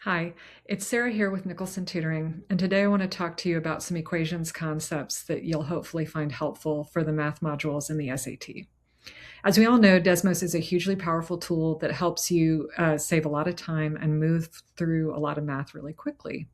Hi, it's Sarah here with Nicholson Tutoring, and today I want to talk to you about some equations concepts that you'll hopefully find helpful for the math modules in the SAT. As we all know, DESMOS is a hugely powerful tool that helps you save a lot of time and move through a lot of math really quickly.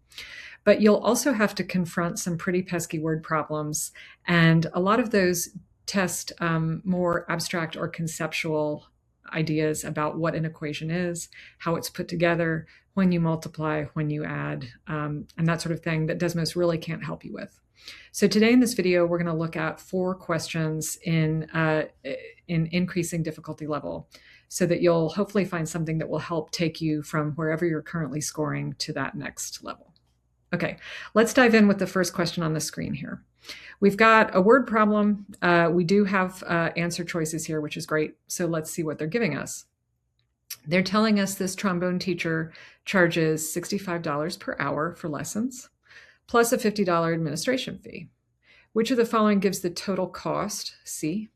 But you'll also have to confront some pretty pesky word problems, and a lot of those test more abstract or conceptual ideas about what an equation is, how it's put together, when you multiply, when you add, and that sort of thing that Desmos really can't help you with. So today in this video, we're going to look at 4 questions in increasing difficulty level so that you'll hopefully find something that will help take you from wherever you're currently scoring to that next level. Okay, let's dive in with the first question on the screen here. We've got a word problem. We do have answer choices here, which is great. So let's see what they're giving us. They're telling us this trombone teacher charges $65 per hour for lessons, plus a $50 administration fee. Which of the following gives the total cost, C,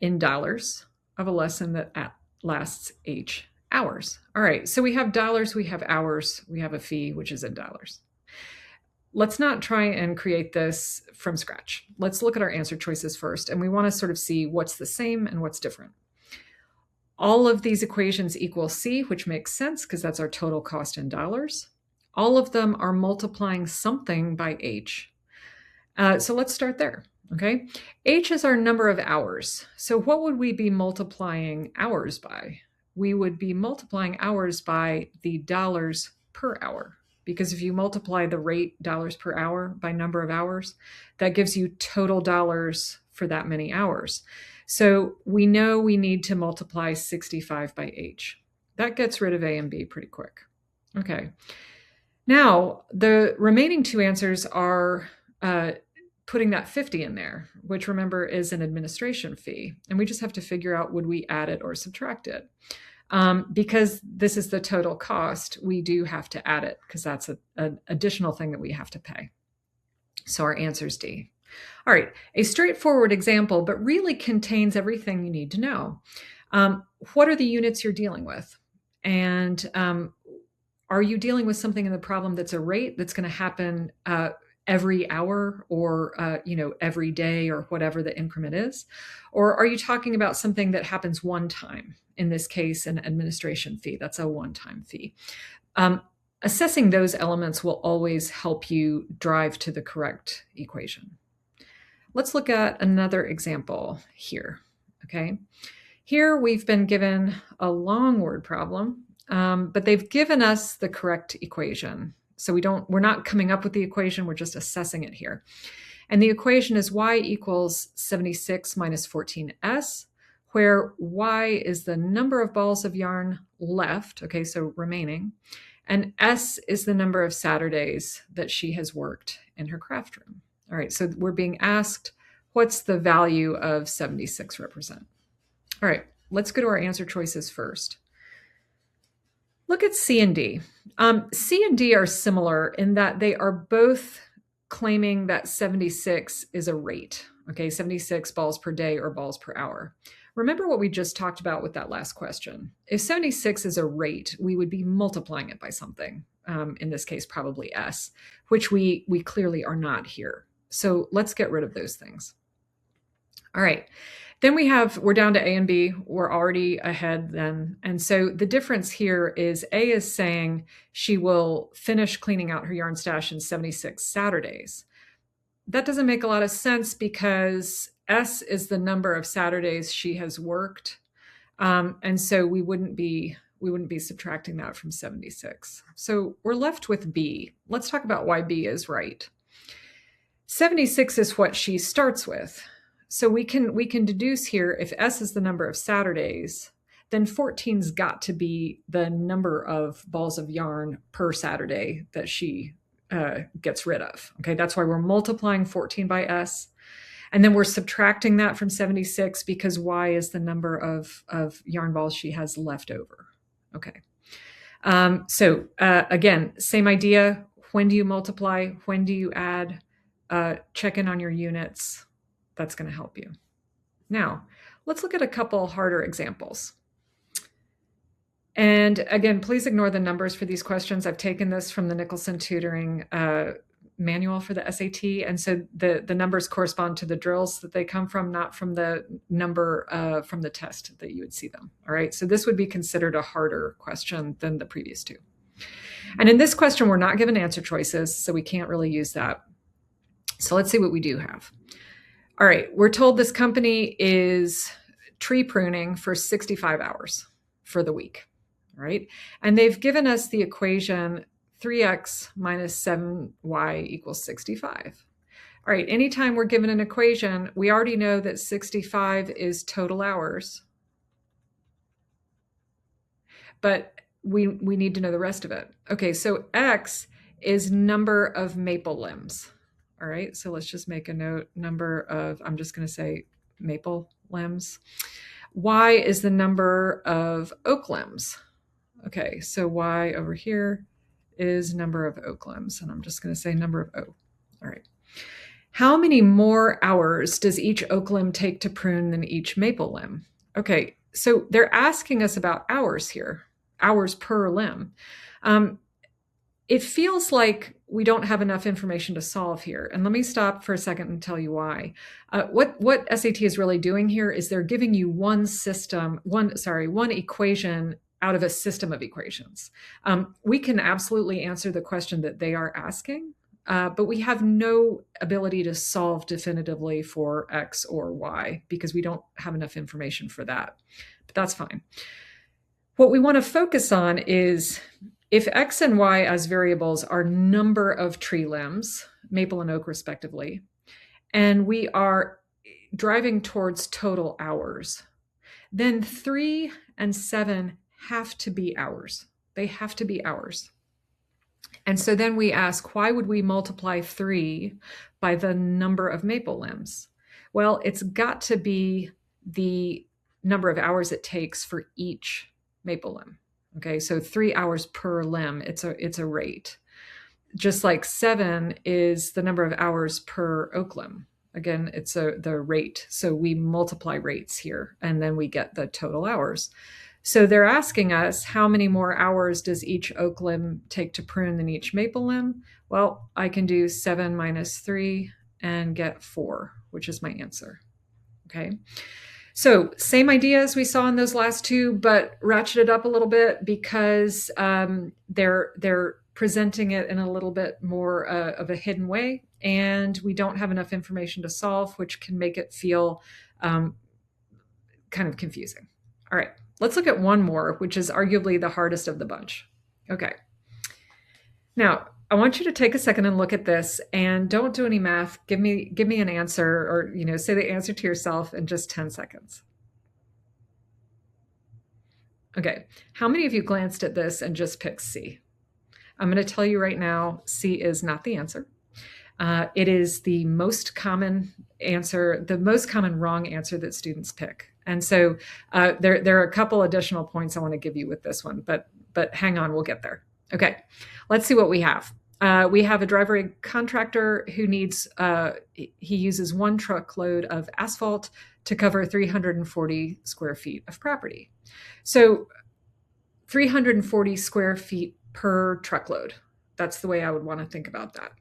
in dollars of a lesson that lasts H hours? All right, so we have dollars, we have hours, we have a fee, which is in dollars. Let's not try and create this from scratch. Let's look at our answer choices first, and we want to sort of see what's the same and what's different. All of these equations equal C, which makes sense because that's our total cost in dollars. All of them are multiplying something by H. So let's start there, okay? H is our number of hours. So what would we be multiplying hours by? We would be multiplying hours by the dollars per hour, because if you multiply the rate dollars per hour by number of hours, that gives you total dollars for that many hours. So we know we need to multiply 65 by H. That gets rid of A and B pretty quick. Okay. Now, the remaining 2 answers are putting that 50 in there, which remember is an administration fee. And we just have to figure out, would we add it or subtract it? Because this is the total cost, we do have to add it because that's an additional thing that we have to pay. So our answer is D. All right, a straightforward example, but really contains everything you need to know. What are the units you're dealing with? And are you dealing with something in the problem that's a rate that's going to happen every hour or every day or whatever the increment is? Or are you talking about something that happens one time? In this case, an administration fee. That's a one-time fee. Assessing those elements will always help you drive to the correct equation. Let's look at another example here, okay? Here we've been given a long word problem, but they've given us the correct equation. So we're not coming up with the equation, we're just assessing it here. And the equation is y equals 76 minus 14s, where y is the number of balls of yarn left, okay, so remaining, and s is the number of Saturdays that she has worked in her craft room. All right, so we're being asked, what's the value of 76 represent? All right, let's go to our answer choices first. Look at C and D. C and D are similar in that they are both claiming that 76 is a rate, okay, 76 balls per day or balls per hour. Remember what we just talked about with that last question. If 76 is a rate, we would be multiplying it by something, in this case, probably S, which we clearly are not here. So let's get rid of those things. All right. Then we're down to A and B. We're already ahead then. And so the difference here is A is saying she will finish cleaning out her yarn stash in 76 Saturdays. That doesn't make a lot of sense because S is the number of Saturdays she has worked. And so we wouldn't be subtracting that from 76. So we're left with B. Let's talk about why B is right. 76 is what she starts with. So we can deduce here, if S is the number of Saturdays, then 14's got to be the number of balls of yarn per Saturday that she gets rid of. Okay, that's why we're multiplying 14 by S. And then we're subtracting that from 76 because Y is the number of yarn balls she has left over. Okay. So again, same idea. When do you multiply? When do you add? Check in on your units. That's going to help you. Now, let's look at a couple harder examples. And again, please ignore the numbers for these questions. I've taken this from the Nicholson Tutoring manual for the SAT. And so the numbers correspond to the drills that they come from, not from the number from the test that you would see them. All right. So this would be considered a harder question than the previous two. And in this question, we're not given answer choices, so we can't really use that. So let's see what we do have. All right. We're told this company is tree pruning for 65 hours for the week. All right. And they've given us the equation 3x minus 7y equals 65. All right, anytime we're given an equation, we already know that 65 is total hours, but we need to know the rest of it. Okay, so x is number of maple limbs. All right, so let's just make a note, number of, I'm just gonna say maple limbs. Y is the number of oak limbs. Okay, so y over here is number of oak limbs, and I'm just going to say number of O. All right. How many more hours does each oak limb take to prune than each maple limb? Okay, so they're asking us about hours here, hours per limb. It feels like we don't have enough information to solve here. And let me stop for a second and tell you why. What SAT is really doing here is they're giving you one equation out of a system of equations. We can absolutely answer the question that they are asking, but we have no ability to solve definitively for X or Y because we don't have enough information for that. But that's fine. What we want to focus on is if X and Y as variables are number of tree limbs, maple and oak respectively, and we are driving towards total hours, then 3 and 7 have to be hours. They have to be hours. And so then we ask, why would we multiply 3 by the number of maple limbs? Well, it's got to be the number of hours it takes for each maple limb. Okay, so 3 hours per limb, it's a rate. Just like 7 is the number of hours per oak limb. Again, it's the rate. So we multiply rates here, and then we get the total hours. So they're asking us, how many more hours does each oak limb take to prune than each maple limb? Well, I can do 7 minus 3 and get 4, which is my answer. Okay. So same idea as we saw in those last two, but ratcheted up a little bit because they're presenting it in a little bit more of a hidden way, and we don't have enough information to solve, which can make it feel kind of confusing. All right, let's look at one more, which is arguably the hardest of the bunch. Okay. Now, I want you to take a second and look at this, and don't do any math. Give me an answer, or say the answer to yourself in just 10 seconds. Okay, how many of you glanced at this and just picked C? I'm going to tell you right now, C is not the answer. It is the most common answer, the most common wrong answer that students pick. And so there are a couple additional points I want to give you with this one, but hang on, we'll get there. Okay, let's see what we have. We have a driveway contractor who needs, he uses 1 truckload of asphalt to cover 340 square feet of property. So 340 square feet per truckload. That's the way I would want to think about that.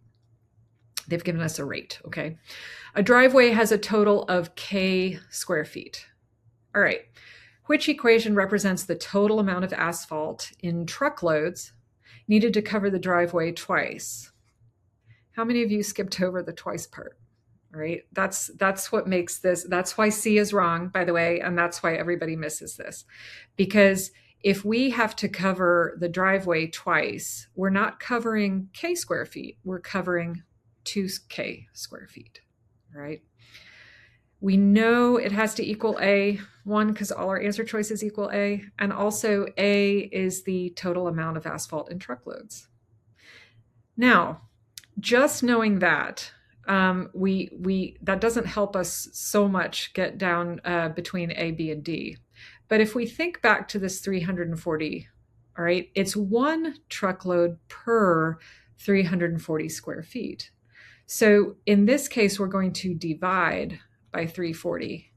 They've given us a rate, okay? A driveway has a total of K square feet. All right, which equation represents the total amount of asphalt in truckloads needed to cover the driveway twice? How many of you skipped over the twice part? All right, that's what makes this, that's why C is wrong, by the way, and that's why everybody misses this. Because if we have to cover the driveway twice, we're not covering K square feet, we're covering 2K square feet, right? We know it has to equal A, one, because all our answer choices equal A, and also A is the total amount of asphalt in truckloads. Now, just knowing that, that doesn't help us so much get down between A, B, and D. But if we think back to this 340, all right, it's 1 truckload per 340 square feet. So in this case, we're going to divide by 340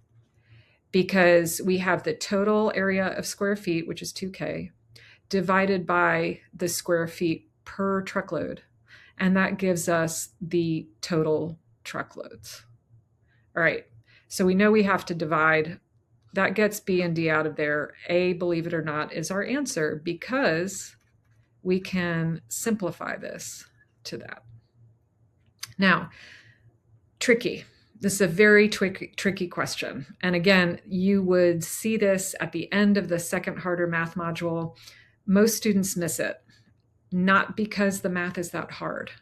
because we have the total area of square feet, which is 2K, divided by the square feet per truckload. And that gives us the total truckloads. All right, so we know we have to divide. That gets B and D out of there. A, believe it or not, is our answer because we can simplify this to that. Now, tricky. This is a very tricky question. And again, you would see this at the end of the second harder math module. Most students miss it, not because the math is that hard.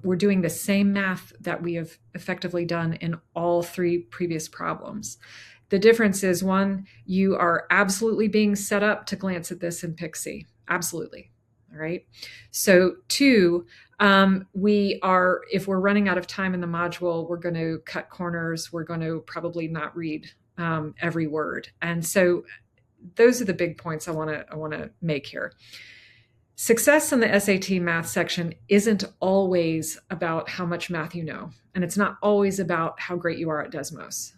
We're doing the same math that we have effectively done in all three previous problems. The difference is, one, you are absolutely being set up to glance at this and pick C. Absolutely. All right. So two, if we're running out of time in the module, we're going to cut corners. We're going to probably not read every word. And so those are the big points I want to make here. Success in the SAT math section isn't always about how much math you know, and it's not always about how great you are at DESMOS.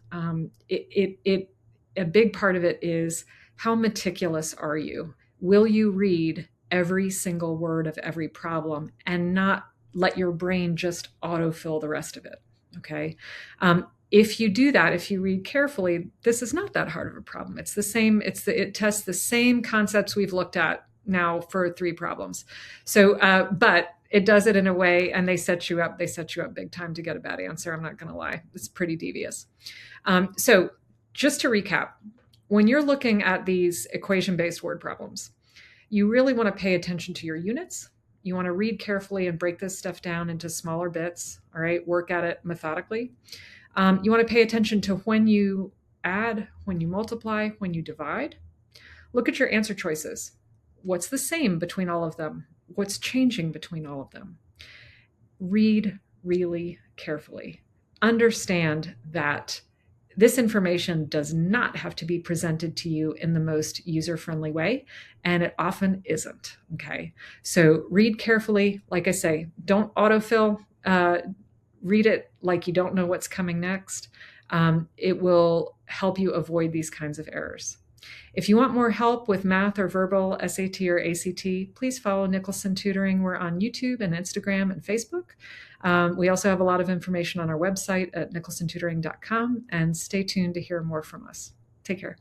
A big part of it is how meticulous are you? Will you read every single word of every problem and not let your brain just autofill the rest of it? Okay. If you do that, if you read carefully, this is not that hard of a problem. It's the same. It tests the same concepts we've looked at now for three problems. So, but it does it in a way, and they set you up big time to get a bad answer. I'm not going to lie. It's pretty devious. So just to recap, when you're looking at these equation-based word problems, you really want to pay attention to your units. You want to read carefully and break this stuff down into smaller bits. All right. Work at it methodically. You want to pay attention to when you add, when you multiply, when you divide. Look at your answer choices. What's the same between all of them? What's changing between all of them? Read really carefully. Understand that this information does not have to be presented to you in the most user-friendly way, and it often isn't, okay? So read carefully. Like I say, don't autofill. Read it like you don't know what's coming next. It will help you avoid these kinds of errors. If you want more help with math or verbal, SAT or ACT, please follow Nicholson Tutoring. We're on YouTube and Instagram and Facebook. We also have a lot of information on our website at nicholsontutoring.com, and stay tuned to hear more from us. Take care.